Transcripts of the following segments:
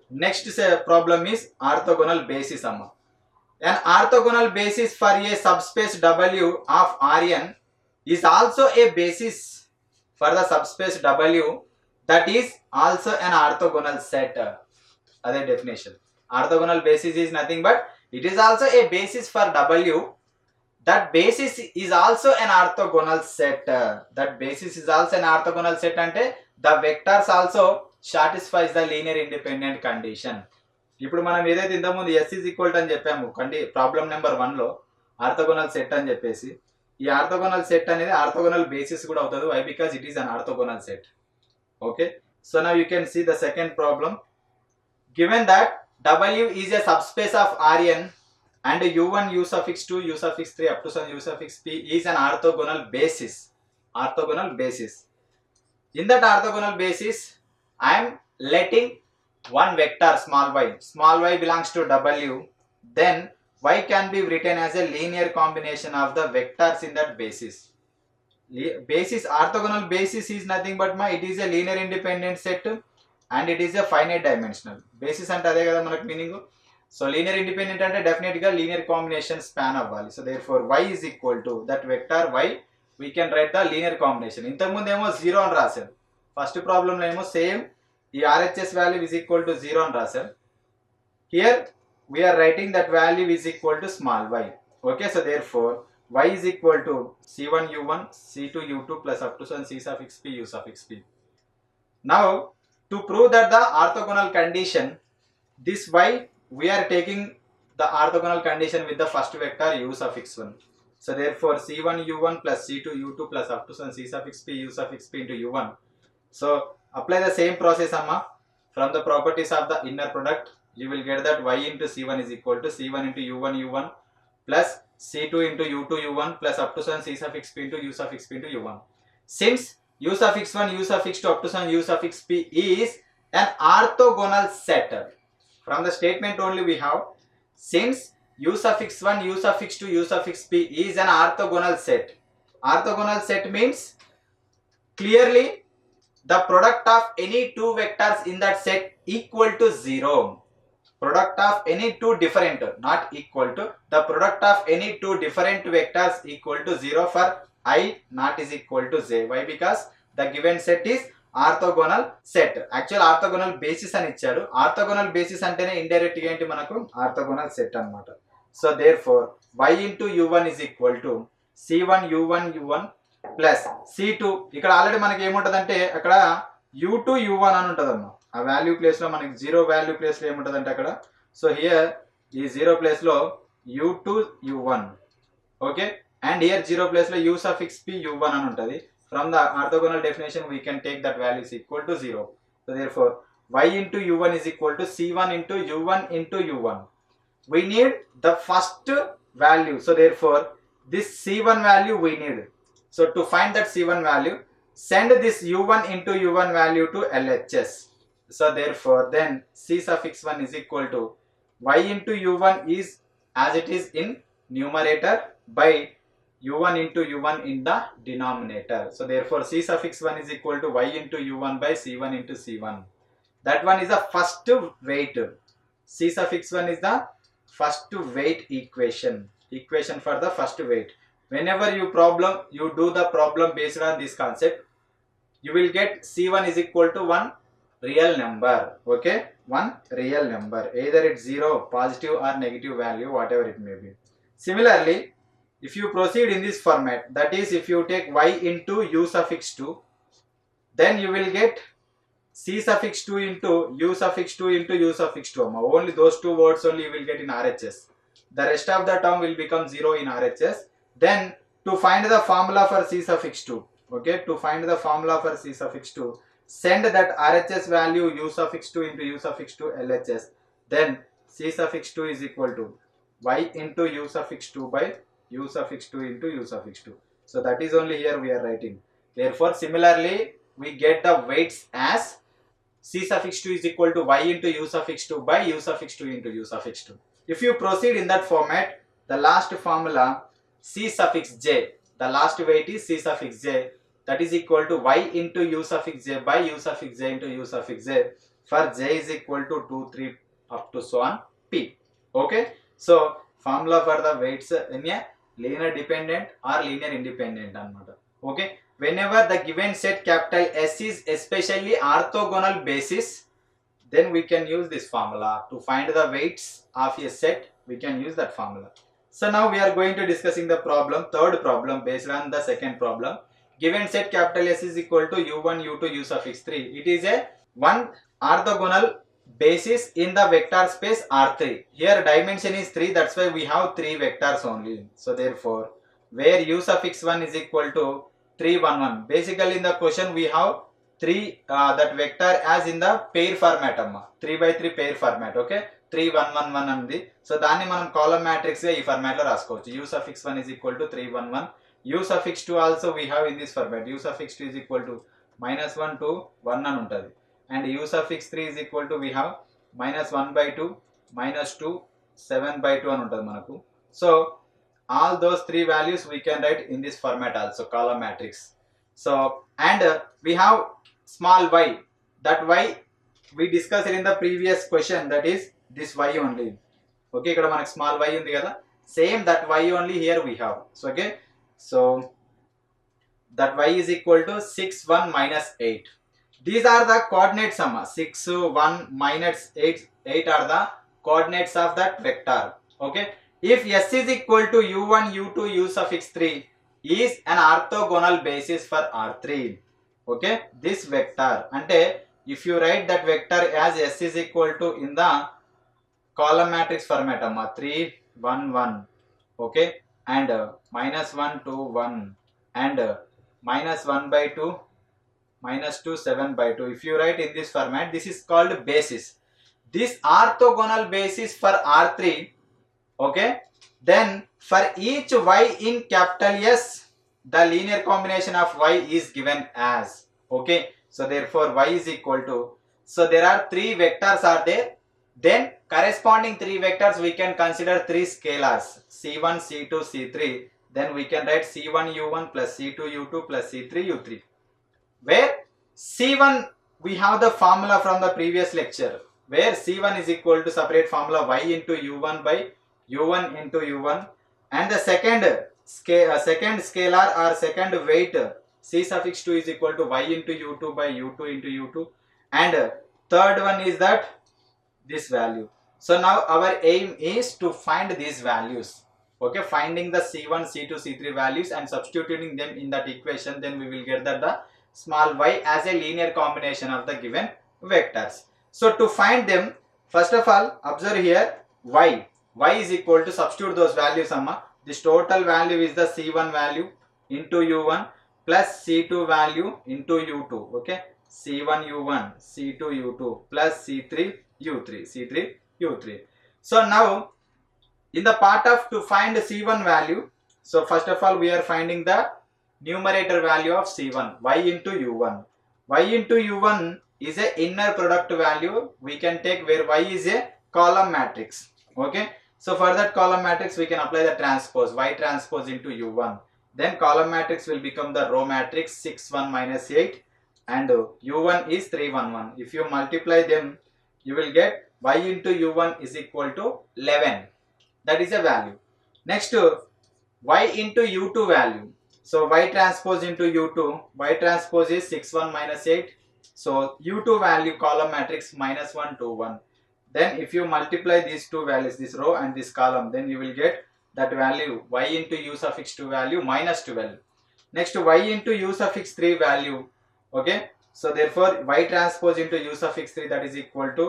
Next problem is orthogonal basis amma. An orthogonal basis for a subspace W of Rn is also a basis for the subspace W that is also an orthogonal set. Other definition. Orthogonal basis is nothing but it is also a basis for W. That basis is also an orthogonal set. That basis is also an orthogonal set ante the vectors also satisfies the linear independent condition. ఇప్పుడు మనం ఏదైతే ఇంతకుముందు yes is equal to అని చెప్పాము problem number 1 లో orthogonal set అని చెప్పేసి ఈ ఆర్థోగోనల్ సెట్ అనేది ఆర్థోగోనల్ బేసిస్ కూడా అవుతుంది why because it is an orthogonal set. Okay, so now you can see the second problem. Given that W is a subspace of Rn and u1 u suffix 2 u suffix 3 up to some u suffix p is an orthogonal basis. Orthogonal basis. In that orthogonal basis, I am letting one vector small y belongs to W, then y can be written as a linear combination of the vectors in that basis. Basis, orthogonal basis is nothing but it is a linear independent set and it is a finite dimensional. Basis ante ade kada manaku meaning. So linear independent ante definitely ga linear combination span avvali. So therefore y is equal to that vector y, we can write the linear combination. ఇంతకు ముందు ఏమో 0 అని రాశారు, first problem లో ఏమో same ఈ RHS value is equal to 0 అని రాశారు. Here we are writing that value is equal to small y. Okay, so therefore y is equal to c1 u1 c2 u2 plus up to some c suffix p u suffix p. Now to prove that the orthogonal condition, this y we are taking the orthogonal condition with the first vector u suffix 1. So therefore c1 u1 plus c2 u2 plus up to some c suffix p u suffix p into u1. So apply the same process amma. From the properties of the inner product, you will get that y into c1 is equal to c1 into u1 u1 plus c2 into u2 u1 plus up to some c suffix p into u suffix p into u1. Since u suffix 1 u suffix 2 up to some u suffix p is an orthogonal set, from the statement only we have, since u suffix 1 u suffix 2 u suffix p is an orthogonal set. Orthogonal set means clearly the product of any two vectors in that set equal to 0. Product of any two different, not equal to, the product of any two different vectors equal to 0 for I not is equal to j. Why? Because the given set is orthogonal set. Actual orthogonal basis అని ఇచ్చాడు. Orthogonal basis అంటేనే indirect గా ఏంటి మనకు orthogonal set అన్నమాట. So therefore y into u1 is equal to c1 u1 u1 plus c2. ఇక్కడ already మనకి ఏముంటదంటే అక్కడ u2 u1 అని ఉంటదమ్మా. ఆ వాల్యూ ప్లేస్ లో మనకి 0 వాల్యూ ప్లేస్ లో ఏముంటదంటే అక్కడ, సో హియర్ ఈ 0 ప్లేస్ లో u2 u1. Okay, and here 0 place లో u suffix p u1 అని ఉంటది. From the orthogonal definition we can take that value is equal to 0. So therefore y into u1 is equal to c1 into u1 into u1. We need the first value. So therefore this c1 value we need. So to find that c1 value, send this u1 into u1 value to LHS. So therefore then c suffix 1 is equal to y into u1 is as it is in numerator by u1 into u1 in the denominator. So therefore c suffix 1 is equal to y into u1 by c1 into c1. That one is the first weight. C suffix 1 is the first weight equation for the first weight. Whenever you do the problem based on this concept, you will get c1 is equal to one real number. Okay, one real number, either it's 0, positive or negative value, whatever it may be. Similarly, if you proceed in this format, that is if you take y into u suffix 2, then you will get c suffix 2 into u suffix 2 into u suffix 2. Only those two words only you will get in RHS. The rest of the term will become 0 in RHS. Then to find the formula for c suffix 2, okay, to find the formula for c suffix 2, send that RHS value u suffix 2 into u suffix 2 LHS. Then c suffix 2 is equal to y into u suffix 2 by u suffix 2 into u suffix 2. So that is only here we are writing. Therefore similarly we get the weights as c suffix 2 is equal to y into u suffix 2 by u suffix 2 into u suffix 2. If you proceed in that format, the last formula c suffix j, the last weight is c suffix j, that is equal to y into u suffix j by u suffix j into u suffix j. for j is equal to 2, 3 up to so on p. Okay, so formula for the weights in a linear dependent or linear independent anamata. Okay, whenever the given set capital S is especially orthogonal basis, then we can use this formula to find the weights of a set. We can use that formula. So now we are going to discussing the problem, third problem based on the second problem. Given set capital S is equal to u1 u2 u suffix 3. It is a one orthogonal basis in the vector space R3. Here dimension is 3, that's why we have 3 vectors only. So therefore, where u suffix 1 is equal to 3 1 1. Basically in the question we have 3 that vector as in the pair format amma, 3 by 3 pair format. Okay, 3 1 1 1 ఉంది. So దాన్ని మనం column matrix గా ఈ format లో రాసుకోవచ్చు. u suffix 1 is equal to 3 1 1. u suffix 2 also we have in this format. u suffix 2 is equal to -1 to 1 అని ఉంటది. And u suffix 3 is equal to we have -1 by 2, -2, 7 by 2 అని ఉంటది మనకు. So all those 3 values we can write in this format also, column matrix. So and we have small y. That y we discussed in the previous question, that is this y only. Okay, ikkada manaku small y undi kada, same that y only here we have. So okay, so that y is equal to 6 1 minus 8. These are the coordinates amma. 6 1 minus 8 are the coordinates of that vector. Okay, if s is equal to u1 u2 u suffix 3 is an orthogonal basis for R3. Okay, this vector, ante if you write that vector as s is equal to in the column matrix format amma, 3 1 1, okay, and -1 2 1 and -1 by 2, -2 7 by 2. If you write in this format, this is called basis. This orthogonal basis for R3. Okay, then for each y in capital S, the linear combination of y is given as. Okay, so therefore y is equal to, so there are 3 vectors are there, then corresponding 3 vectors we can consider 3 scalars, c1 c2 c3. Then we can write c1 u1 plus c2 u2 plus c3 u3, where c1 we have the formula from the previous lecture, where c1 is equal to separate formula y into u1 by u1 into u1, and the second scalar or second weight c suffix 2 is equal to y into u2 by u2 into u2, and third one is that this value. So now our aim is to find these values. Okay, finding the c1 c2 c3 values and substituting them in that equation, then we will get that the small y as a linear combination of the given vectors. So to find them, first of all observe here y is equal to, substitute those values amma. This total value is the c1 value into u1 plus c2 value into u2. Okay, c1 u1 c2 u2 plus c3 u3 c3 u3. So now in the part of to find c1 value, so first of all we are finding the numerator value of c1, y into u1. Y into u1 is a inner product value we can take, where y is a column matrix. Okay, so for that column matrix we can apply the transpose, y transpose into u1. Then column matrix will become the row matrix 6 1 minus 8, and u1 is 3 1 1. If you multiply them, you will get y into u1 is equal to 11. That is a value. Next y into u2 value. So y transpose into u2, y transpose is 6 1 minus 8. So u2 value column matrix -1 2 1. Then if you multiply these two values, this row and this column, then you will get that value y into u suffix 2 value -12. Next y into u suffix 3 value. Okay, so therefore y transpose into u suffix 3, that is equal to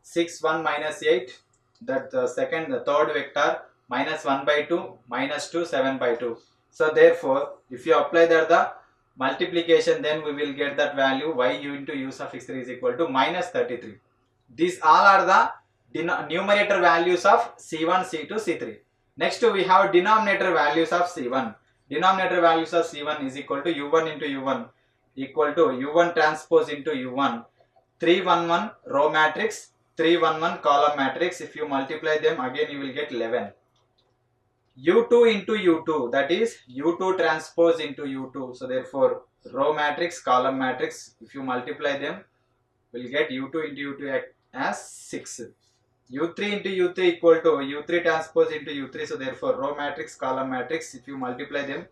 6 1 minus 8, that the third vector, -1 by 2, -2 7 by 2. So therefore if you apply that the multiplication, then we will get that value y into u suffix 3 is equal to -33. These all are the numerator values of c1 c2 c3. Next we have denominator values of c1. Denominator values of c1 is equal to u1 into u1 equal to u1 transpose into u1, 3 1 1 row matrix, 3 1 1 column matrix. If you multiply them again, you will get 11. u2 into u2, that is u2 transpose into u2. So therefore row matrix column matrix, if you multiply them, we'll get u2 into u2 as 6. u3 into u3 equal to u3 transpose into u3. So therefore row matrix, column matrix, if you multiply them,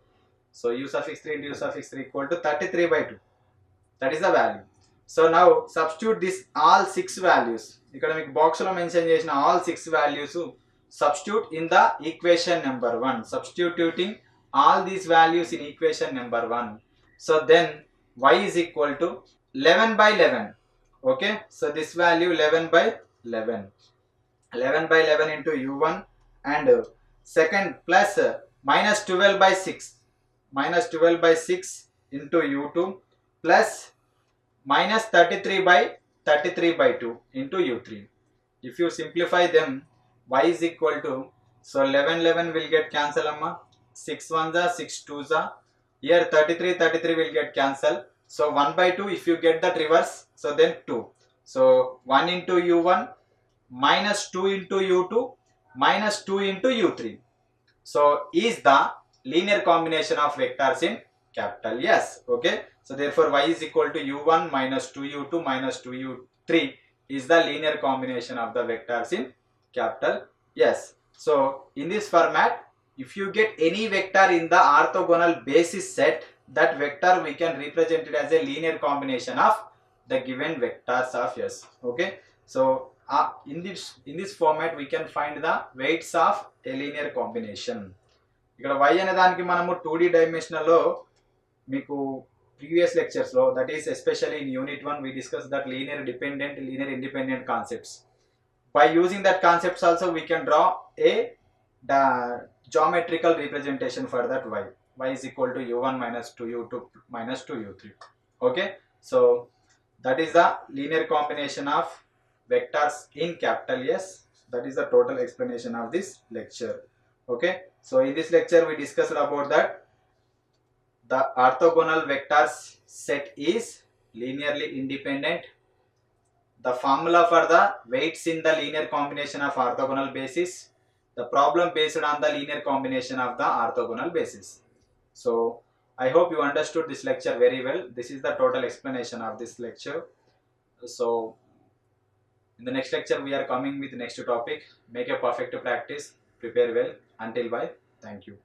so u suffix 3 into u suffix 3 equal to 33 by 2. That is the value. So now substitute this all 6 values. ఇక్కడ మీకు box లో mention చేసిన all 6 values substitute in the equation number 1. Substituting all these values in equation number 1. So then y is equal to 11 by 11. Okay, so this value 11 by 11. 11 by 11 into u1 and second plus minus 12 by 6. Minus 12 by 6 into u2 plus minus 33 by 2 into u3. If you simplify them, y is equal to, so 11 will get cancel amma, 6 1s are 6 2s are, here 33 will get cancel. So 1 by 2, if you get that reverse, so then 2. So 1 into u1 minus 2 into u2 minus 2 into u3. So is the linear combination of vectors in capital S. Okay, so therefore y is equal to u1 minus 2u2 minus 2u3 is the linear combination of the vectors in capital S. So in this format, if you get any vector in the orthogonal basis set, that vector we can represent it as a linear combination of the given vectors of S. Okay, so in this format we can find the weights of a linear combination. ఇక్కడ y అనే దానికి మనము 2D dimensional లో మీకు previous lectures లో, that is especially in unit 1 we discussed that linear dependent, linear independent concepts. By using that concepts also we can draw a geometrical representation for that y. Y is equal to u1 minus 2u2 minus 2u3. Okay, so that is the linear combination of vectors in capital S. That is the total explanation of this lecture. Okay, so in this lecture we discussed about that the orthogonal vectors set is linearly independent. The formula for the weights in the linear combination of orthogonal basis. The problem based on the linear combination of the orthogonal basis. So I hope you understood this lecture very well. This is the total explanation of this lecture. So in the next lecture we are coming with next topic. Make a perfect practice. Prepare well. Until bye. Thank you.